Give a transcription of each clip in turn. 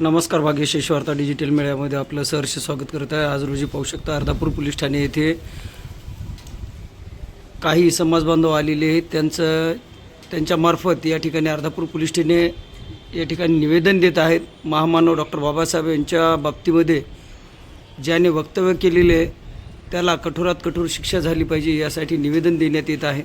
नमस्कार, भाग्यश्री वार्ता डिजिटल मीडियामध्ये आपलं सहर्ष स्वागत करत आहे। आज रोजी पाहू शकता अर्धापूर पोलीस ठाणे येथे काही समाजबांधव आलेले आहेत। त्यांच्यामार्फत या ठिकाणी अर्धापूर पोलीस ठाणे या ठिकाणी निवेदन देत आहेत। महामानव डॉक्टर बाबासाहेब यांच्या बाबतीमध्ये ज्याने वक्तव्य केलेले त्याला कठोरात कठोर शिक्षा झाली पाहिजे यासाठी निवेदन देण्यात येत आहे।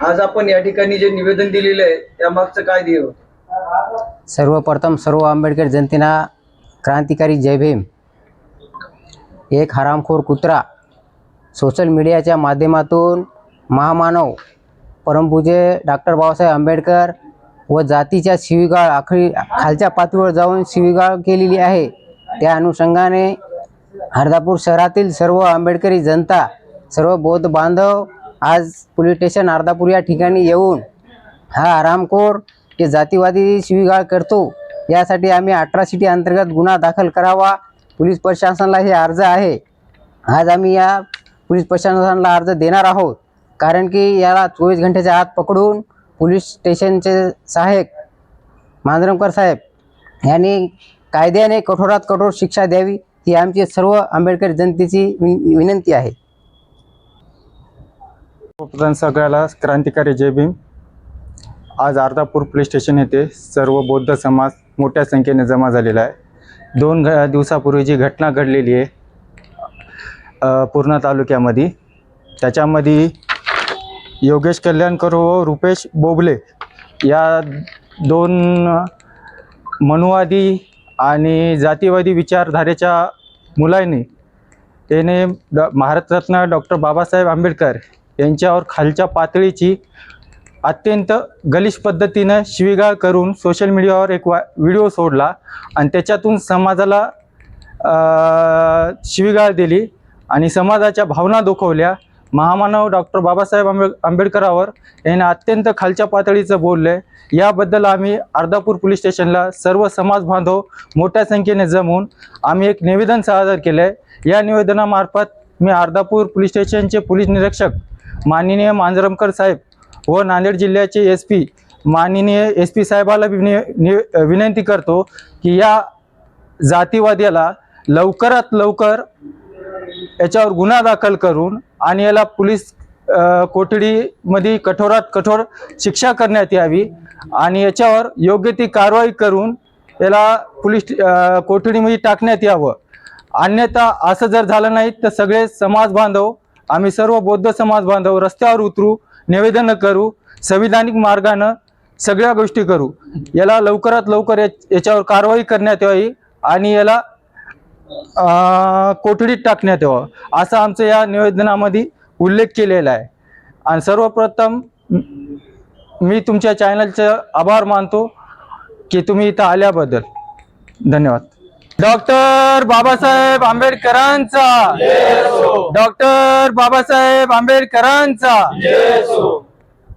आज आपण या ठिकाणी जे निवेदन दिलेले आहे त्यामागचं काय ध्येय होतं? सर्वप्रथम सर्व आंबेडकर जनतेना क्रांतिकारी जय भीम। एक हरामखोर कुत्रा सोशल मीडियाच्या माध्यमातून महामानव परमपूज्य डॉक्टर बाबासाहेब आंबेडकर व जातीच्या शिवीगाळ आखरी खालच्या पातळीवर जाऊन शिवीगाळ केलेली आहे। त्या अनुषंगाने अर्धापूर शहरातील सर्व आंबेडकरी जनता, सर्व बौद्ध बांधव आज पोलीस स्टेशन अर्धापूर या ठिकाणी येऊन हा आरामखोर जे जातीवादी शिवीगाळ करतो यासाठी आम्ही अट्रॉसिटी अंतर्गत गुन्हा दाखल करावा पोलीस प्रशासनाला हे अर्ज आहे। आज आम्ही या पोलीस प्रशासनाला अर्ज देणार आहोत, कारण की याला 24 घंट्याच्या आत पकडून पोलीस स्टेशनचे सहाय्यक मांजरमकर साहेब यांनी कायद्याने कठोरात कठोर शिक्षा द्यावी ही आमची सर्व आंबेडकर जनतेची विनंती आहे। सगळ्याला क्रांतिकारी जय भीम। आज अर्धापूर पोलीस स्टेशन येथे सर्व बौद्ध समाज मोठ्या संख्येने जमा झालेला आहे। 2 दिवसापूर्वी जी घटना घडलेली आहे पूर्णा तालुक्यामध्ये, त्याच्यामध्ये योगेश कल्याणकर व रुपेश बोबले या 2 मनुवादी आणि जातीवादी विचारधारेच्या मुलांनी त्याने भारतरत्न डॉक्टर बाबासाहेब आंबेडकर यांच्यावर खालच्या पातळीची अत्यंत गलिच्छ पद्धतीनं शिवीगाळ करून सोशल मीडियावर एक व्हिडिओ सोडला आणि त्याच्यातून समाजाला शिवीगाळ दिली आणि समाजाच्या भावना दुखवल्या। महामानव डॉक्टर बाबासाहेब आंबेडकरावर यांनी अत्यंत खालच्या पातळीचं बोलले। याबद्दल आम्ही अर्धापूर पोलीस स्टेशनला सर्व समाज बांधव मोठ्या संख्येने जमून आम्ही एक निवेदन सादर केलं आहे। या निवेदनामार्फत मी अर्धापूर पोलीस स्टेशनचे पोलीस निरीक्षक माननीय मांजरमकर साहेब व नांदेड जिल्ह्याचे SP माननीय SP साहेबाला विनंती करतो की या जातीवाद्याला लवकरात लवकर याच्यावर गुन्हा दाखल करून आणि याला पोलीस कोठडीमध्ये कठोरात कठोर शिक्षा करण्यात यावी आणि याच्यावर योग्य ती कारवाई करून याला पोलीस कोठडीमध्ये टाकण्यात यावं। अन्यथा असं जर झालं नाही तर सगळे समाज बांधव, आम्ही सर्व बौद्ध समाज बांधव रस्त्यावर उतरू, निवेदन करू, संविधानिक मार्गाने सगळ्या गोष्टी करू। याला लवकरात लवकर याच्यावर कारवाई करण्यात यावी आणि याला कोठडीत टाकण्यात यावं असं आमचं या निवेदनामध्ये उल्लेख केलेला आहे। आणि सर्वप्रथम मी तुमच्या चॅनलचे आभार मानतो की तुम्ही इथं आल्याबद्दल धन्यवाद। डॉक्टर बाबासाहेब आंबेडकरांचा, डॉक्टर बाबासाहेब आंबेडकरांचा।